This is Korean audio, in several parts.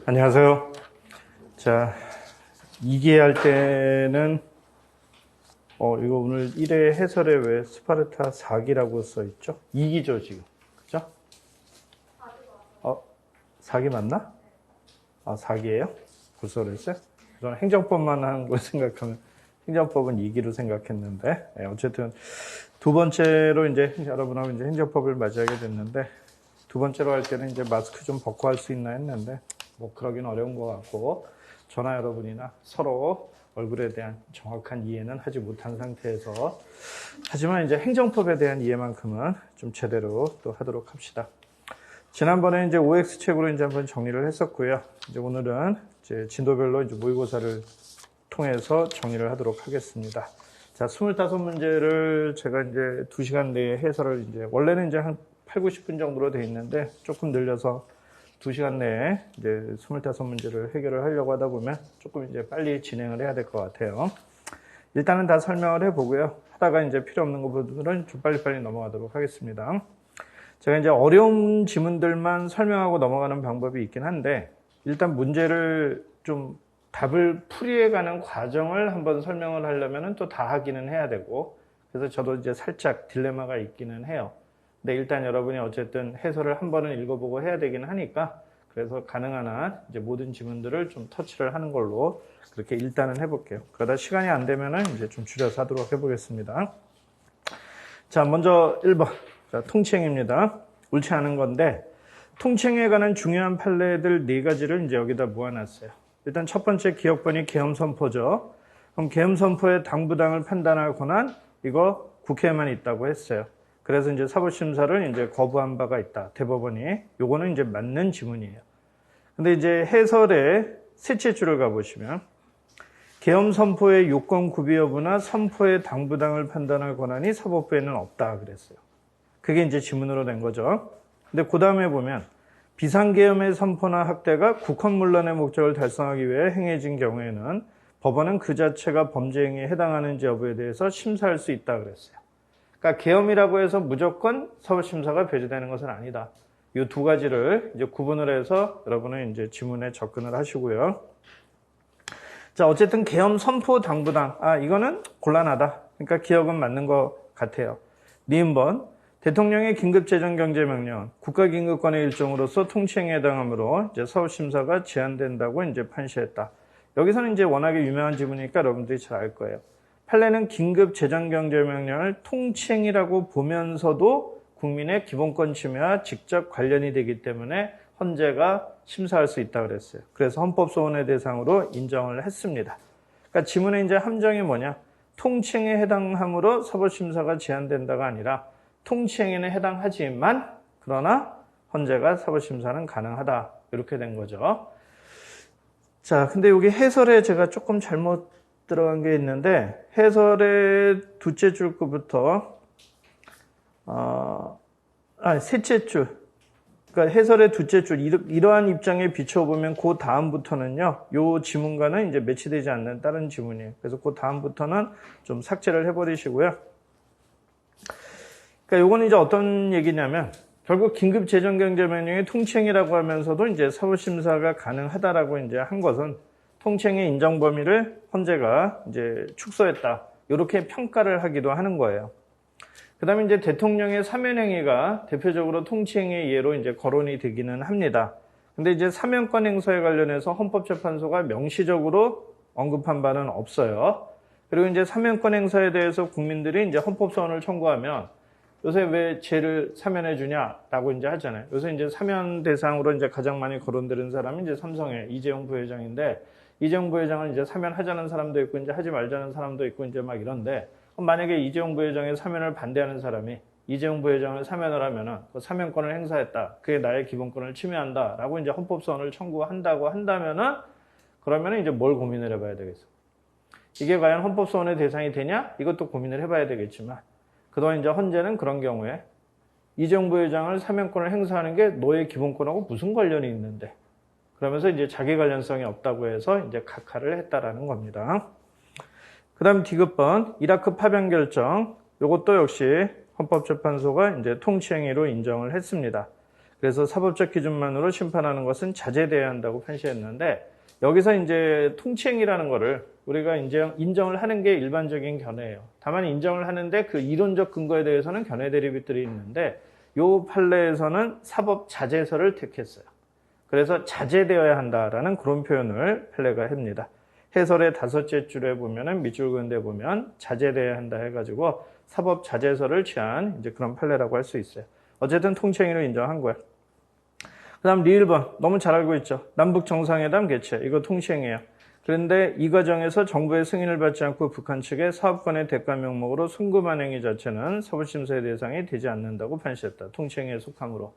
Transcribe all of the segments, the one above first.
안녕하세요. 자, 2기 할 때는 이거 오늘 1회 해설에 왜 스파르타 4기라고 써 있죠? 2기죠, 지금. 그죠? 4기 맞나? 4기예요? 벌써 그랬어요? 저는 행정법만 하는 걸 생각하면 행정법은 2기로 생각했는데, 어쨌든 두 번째로 이제 여러분하고 이제 행정법을 맞이하게 됐는데, 두 번째로 할 때는 이제 마스크 좀 벗고 할 수 있나 했는데, 뭐 그러긴 어려운 것 같고, 저나 여러분이나 서로 얼굴에 대한 정확한 이해는 하지 못한 상태에서, 하지만 이제 행정법에 대한 이해만큼은 좀 제대로 또 하도록 합시다. 지난번에 이제 OX 책으로 이제 한번 정리를 했었고요. 이제 오늘은 이제 진도별로 이제 모의고사를 통해서 정리를 하도록 하겠습니다. 자, 25문제를 제가 이제 2시간 내에 해설을 이제, 원래는 이제 한 8, 90분 정도로 돼 있는데, 조금 늘려서 2시간 내에 이제 25문제를 해결을 하려고 하다 보면 조금 이제 빨리 진행을 해야 될 것 같아요. 일단은 다 설명을 해보고요. 하다가 이제 필요 없는 부분들은 좀 빨리빨리 넘어가도록 하겠습니다. 제가 이제 어려운 지문들만 설명하고 넘어가는 방법이 있긴 한데, 일단 문제를 좀 답을 풀이해가는 과정을 한번 설명을 하려면 또 다 하기는 해야 되고, 그래서 저도 이제 살짝 딜레마가 있기는 해요. 근데 일단 여러분이 어쨌든 해설을 한 번은 읽어보고 해야 되긴 하니까, 그래서 가능한 한 이제 모든 지문들을 좀 터치를 하는 걸로 그렇게 일단은 해볼게요. 그러다 시간이 안 되면은 이제 좀 줄여서 하도록 해보겠습니다. 자, 먼저 1번. 자, 통칭입니다. 옳지 않은 건데, 통칭에 관한 중요한 판례들 4가지를 이제 여기다 모아놨어요. 일단 첫 번째 기억번이 계엄선포죠. 그럼 계엄선포의 당부당을 판단할 권한, 이거 국회에만 있다고 했어요. 그래서 이제 사법심사를 이제 거부한 바가 있다. 대법원이. 요거는 이제 맞는 지문이에요. 근데 이제 해설의 셋째 줄을 가보시면, 계엄선포의 요건 구비 여부나 선포의 당부당을 판단할 권한이 사법부에는 없다. 그랬어요. 그게 이제 지문으로 된 거죠. 근데 그 다음에 보면, 비상계엄의 선포나 학대가 국헌문란의 목적을 달성하기 위해 행해진 경우에는 법원은 그 자체가 범죄 행위에 해당하는지 여부에 대해서 심사할 수 있다 그랬어요. 그러니까 계엄이라고 해서 무조건 사법심사가 배제되는 것은 아니다. 이 2가지를 이제 구분을 해서 여러분은 이제 지문에 접근을 하시고요. 자, 어쨌든 계엄 선포 당부당. 이거는 곤란하다. 그러니까 기억은 맞는 것 같아요. 니은번. 대통령의 긴급재정경제명령, 국가긴급권의 일종으로서 통치행위에 해당하므로 이제 사법심사가 제한된다고 이제 판시했다. 여기서는 이제 워낙에 유명한 지문이니까 여러분들이 잘 알 거예요. 판례는 긴급재정경제명령을 통치행위라고 보면서도 국민의 기본권 침해와 직접 관련이 되기 때문에 헌재가 심사할 수 있다고 그랬어요. 그래서 헌법소원의 대상으로 인정을 했습니다. 그러니까 지문의 이제 함정이 뭐냐? 통치행위에 해당하므로 사법심사가 제한된다가 아니라 통치행위는 해당하지만 그러나 헌재가 사법심사는 가능하다. 이렇게 된 거죠. 자, 근데 여기 해설에 제가 조금 잘못 들어간 게 있는데 해설의 둘째 줄 거부터 셋째 줄, 그러니까 해설의 둘째 줄, 이러한 입장에 비춰보면 그 다음부터는요, 요 지문과는 이제 매치되지 않는 다른 지문이에요. 그래서 그 다음부터는 좀 삭제를 해버리시고요. 그러니까 요거는 이제 어떤 얘기냐면, 결국 긴급재정경제명령의 통치행위라고 하면서도 이제 사법심사가 가능하다라고 이제 한 것은 통치행위 인정 범위를 헌재가 이제 축소했다. 이렇게 평가를 하기도 하는 거예요. 그 다음에 이제 대통령의 사면행위가 대표적으로 통치행위의 예로 이제 거론이 되기는 합니다. 근데 이제 사면권 행사에 관련해서 헌법재판소가 명시적으로 언급한 바는 없어요. 그리고 이제 사면권 행사에 대해서 국민들이 이제 헌법소원을 청구하면 요새 왜 쟤를 사면해 주냐라고 이제 하잖아요. 요새 이제 사면 대상으로 이제 가장 많이 거론되는 사람이 이제 삼성의 이재용 부회장인데, 이재용 부회장은 이제 사면하자는 사람도 있고 이제 하지 말자는 사람도 있고 이제 막 이런데, 만약에 이재용 부회장의 사면을 반대하는 사람이 이재용 부회장을 사면을 하면은 그 사면권을 행사했다. 그게 나의 기본권을 침해한다라고 이제 헌법소원을 청구한다고 한다면은, 그러면은 이제 뭘 고민을 해봐야 되겠어? 이게 과연 헌법소원의 대상이 되냐? 이것도 고민을 해봐야 되겠지만, 그동안 이제 헌재는 그런 경우에 이재용 부회장을 사면권을 행사하는 게 너의 기본권하고 무슨 관련이 있는데, 그러면서 이제 자기 관련성이 없다고 해서 이제 각하를 했다라는 겁니다. 그 다음 디귿번, 이라크 파병 결정. 이것도 역시 헌법재판소가 이제 통치행위로 인정을 했습니다. 그래서 사법적 기준만으로 심판하는 것은 자제돼야 한다고 판시했는데 여기서 이제 통치행위라는 거를 우리가 인정을 하는 게 일반적인 견해예요. 다만 인정을 하는데 그 이론적 근거에 대해서는 견해 대립들이 있는데 요 판례에서는 사법 자제서를 택했어요. 그래서 자제되어야 한다라는 그런 표현을 판례가 합니다. 해설의 5째 줄에 보면은 밑줄 그은데 보면 자제돼야 한다 해가지고 사법 자제서를 취한 이제 그런 판례라고 할 수 있어요. 어쨌든 통치행위로 인정한 거예요. 그 다음 리을번 너무 잘 알고 있죠. 남북 정상회담 개최 이거 통치행위예요. 그런데 이 과정에서 정부의 승인을 받지 않고 북한 측의 사업권의 대가 명목으로 송금한 행위 자체는 서울심사의 대상이 되지 않는다고 판시했다. 통치행위에 속함으로.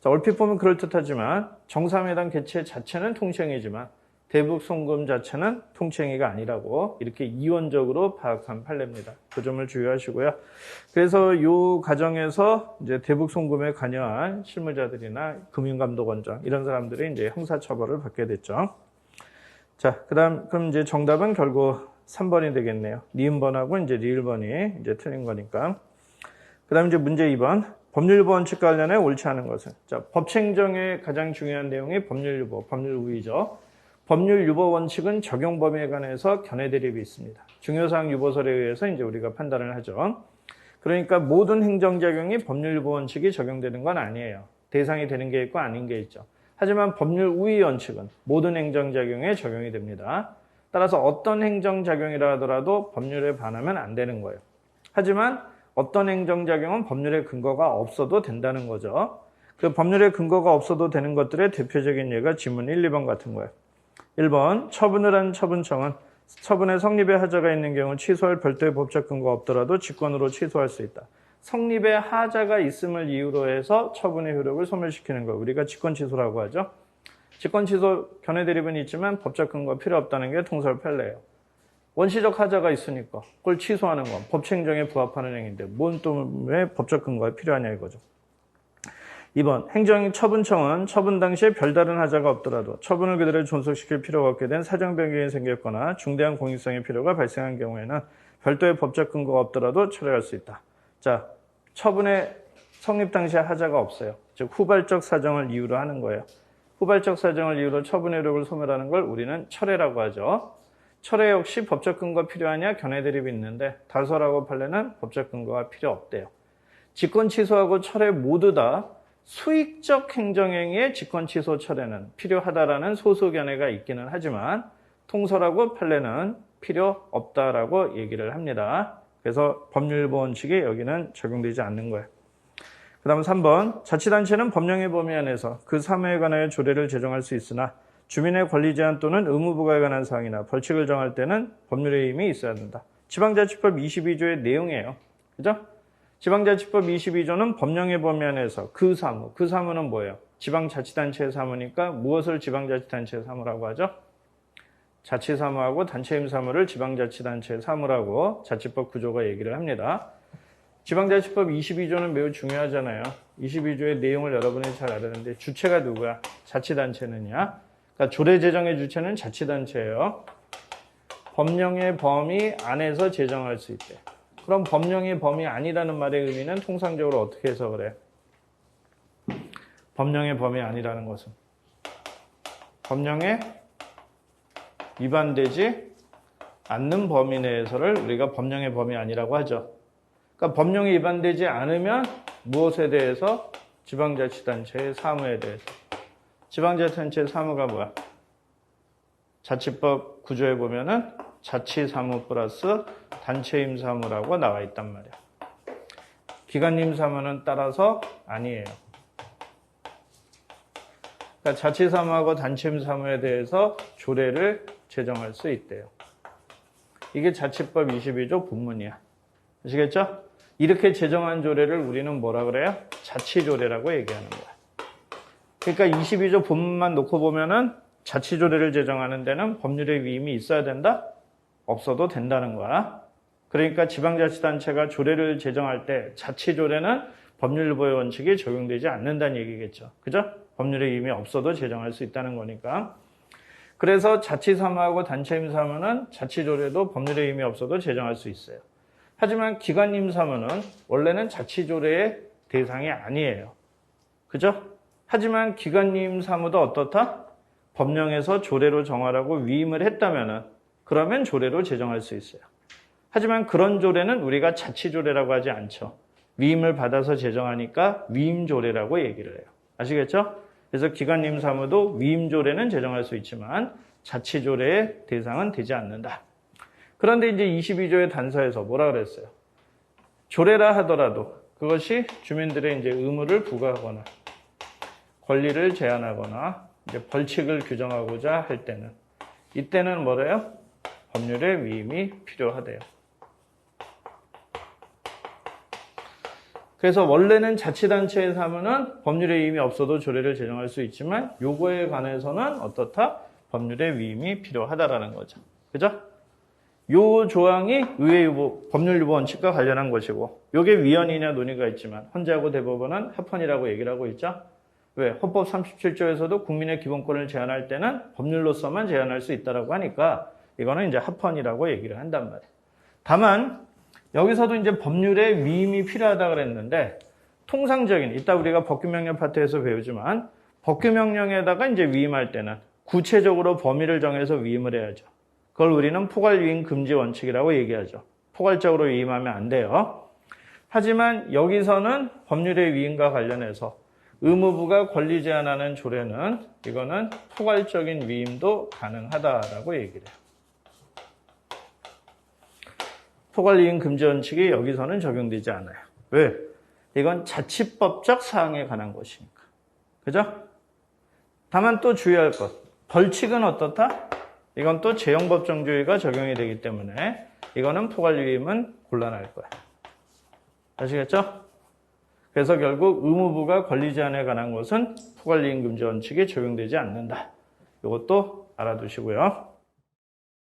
자, 얼핏 보면 그럴듯하지만 정상회담 개최 자체는 통치행위지만 대북 송금 자체는 통치행위가 아니라고 이렇게 이원적으로 파악한 판례입니다. 그 점을 주의하시고요. 그래서 이 과정에서 이제 대북 송금에 관여한 실무자들이나 금융감독원장 이런 사람들이 이제 형사처벌을 받게 됐죠. 자, 그럼 이제 정답은 결국 3번이 되겠네요. 니은번하고 이제 리을번이 이제 틀린 거니까. 그다음 이제 문제 2번. 법률유보 원칙 관련해 옳지 않은 것은. 자, 법행정의 가장 중요한 내용이 법률유보, 법률우위죠. 법률유보 원칙은 적용 범위에 관해서 견해 대립이 있습니다. 중요사항 유보설에 의해서 이제 우리가 판단을 하죠. 그러니까 모든 행정작용이 법률유보 원칙이 적용되는 건 아니에요. 대상이 되는 게 있고 아닌 게 있죠. 하지만 법률우위 원칙은 모든 행정작용에 적용이 됩니다. 따라서 어떤 행정작용이라 하더라도 법률에 반하면 안 되는 거예요. 하지만 어떤 행정작용은 법률의 근거가 없어도 된다는 거죠. 그 법률의 근거가 없어도 되는 것들의 대표적인 예가 지문 1, 2번 같은 거예요. 1번, 처분을 한 처분청은 처분에 성립의 하자가 있는 경우 취소할 별도의 법적 근거가 없더라도 직권으로 취소할 수 있다. 성립의 하자가 있음을 이유로 해서 처분의 효력을 소멸시키는 거 우리가 직권 취소라고 하죠. 직권 취소 견해 대립은 있지만 법적 근거가 필요 없다는 게 통설 판례예요. 원시적 하자가 있으니까 그걸 취소하는 건 법치행정에 부합하는 행위인데 뭔 또 왜 법적 근거가 필요하냐 이거죠. 2번, 행정처분청은 처분 당시에 별다른 하자가 없더라도 처분을 그대로 존속시킬 필요가 없게 된 사정 변경이 생겼거나 중대한 공익성의 필요가 발생한 경우에는 별도의 법적 근거가 없더라도 철회할 수 있다. 자, 처분의 성립 당시에 하자가 없어요. 즉 후발적 사정을 이유로 하는 거예요. 후발적 사정을 이유로 처분의 효력을 소멸하는 걸 우리는 철회라고 하죠. 철회 역시 법적 근거 필요하냐 견해 대립이 있는데 다설하고 판례는 법적 근거가 필요 없대요. 직권 취소하고 철회 모두 다 수익적 행정행위의 직권 취소 철회는 필요하다라는 소수 견해가 있기는 하지만 통설하고 판례는 필요 없다라고 얘기를 합니다. 그래서 법률유보 원칙이 여기는 적용되지 않는 거예요. 그 다음 3번, 자치단체는 법령의 범위 안에서 그 사무에 관하여 조례를 제정할 수 있으나 주민의 권리 제한 또는 의무 부과에 관한 사항이나 벌칙을 정할 때는 법률의 힘이 있어야 된다. 지방자치법 22조의 내용이에요. 그죠? 지방자치법 22조는 법령의 범위 안에서 그 사무는 뭐예요? 지방자치단체의 사무니까 무엇을 지방자치단체의 사무라고 하죠? 자치사무하고 단체임사무를 지방자치단체의 사무라고 자치법 구조가 얘기를 합니다. 지방자치법 22조는 매우 중요하잖아요. 22조의 내용을 여러분이 잘 알았는데 주체가 누구야? 자치단체느냐? 그러니까 조례 제정의 주체는 자치단체예요. 법령의 범위 안에서 제정할 수 있대. 그럼 법령의 범위 아니라는 말의 의미는 통상적으로 어떻게 해석을 해? 법령의 범위 아니라는 것은 법령에 위반되지 않는 범위 내에서를 우리가 법령의 범위 아니라고 하죠. 그러니까 법령에 위반되지 않으면 무엇에 대해서? 지방자치단체의 사무에 대해서. 지방자치단체의 사무가 뭐야? 자치법 구조에 보면은 자치사무 플러스 단체임사무라고 나와 있단 말이야. 기관임사무는 따라서 아니에요. 그러니까 자치사무하고 단체임사무에 대해서 조례를 제정할 수 있대요. 이게 자치법 22조 본문이야. 아시겠죠? 이렇게 제정한 조례를 우리는 뭐라 그래요? 자치조례라고 얘기하는 거야. 그러니까 22조 본문만 놓고 보면은 자치조례를 제정하는 데는 법률의 위임이 있어야 된다? 없어도 된다는 거야. 그러니까 지방자치단체가 조례를 제정할 때 자치조례는 법률유보의 원칙이 적용되지 않는다는 얘기겠죠. 그죠? 법률의 위임이 없어도 제정할 수 있다는 거니까. 그래서 자치사무하고 단체임사무는 자치조례도 법률의 위임이 없어도 제정할 수 있어요. 하지만 기관임사무는 원래는 자치조례의 대상이 아니에요. 그죠? 하지만 기관위임 사무도 어떻다? 법령에서 조례로 정하라고 위임을 했다면은 그러면 조례로 제정할 수 있어요. 하지만 그런 조례는 우리가 자치조례라고 하지 않죠. 위임을 받아서 제정하니까 위임조례라고 얘기를 해요. 아시겠죠? 그래서 기관위임 사무도 위임조례는 제정할 수 있지만 자치조례의 대상은 되지 않는다. 그런데 이제 22조의 단서에서 뭐라 그랬어요? 조례라 하더라도 그것이 주민들의 이제 의무를 부과하거나 권리를 제한하거나 이제 벌칙을 규정하고자 할 때는 이때는 뭐래요? 법률의 위임이 필요하대요. 그래서 원래는 자치단체의 사무는 법률의 위임이 없어도 조례를 제정할 수 있지만 요거에 관해서는 어떻다? 법률의 위임이 필요하다라는 거죠. 그죠? 요 조항이 의회유보, 법률유보 원칙과 관련한 것이고 요게 위헌이냐 논의가 있지만 헌재하고 대법원은 합헌이라고 얘기를 하고 있죠. 왜? 헌법 37조에서도 국민의 기본권을 제한할 때는 법률로서만 제한할 수 있다라고 하니까 이거는 이제 합헌이라고 얘기를 한단 말이에요. 다만 여기서도 이제 법률의 위임이 필요하다 그랬는데 통상적인 이따 우리가 법규명령 파트에서 배우지만 법규명령에다가 이제 위임할 때는 구체적으로 범위를 정해서 위임을 해야죠. 그걸 우리는 포괄 위임 금지 원칙이라고 얘기하죠. 포괄적으로 위임하면 안 돼요. 하지만 여기서는 법률의 위임과 관련해서 의무부가 권리 제한하는 조례는 이거는 포괄적인 위임도 가능하다라고 얘기를 해요. 포괄 위임 금지 원칙이 여기서는 적용되지 않아요. 왜? 이건 자치법적 사항에 관한 것이니까. 그죠? 다만 또 주의할 것. 벌칙은 어떻다? 이건 또 재형법정주의가 적용이 되기 때문에 이거는 포괄 위임은 곤란할 거야. 아시겠죠? 그래서 결국 의무부가 권리 제한에 관한 것은 포괄 위임 금지 원칙이 적용되지 않는다. 이것도 알아두시고요.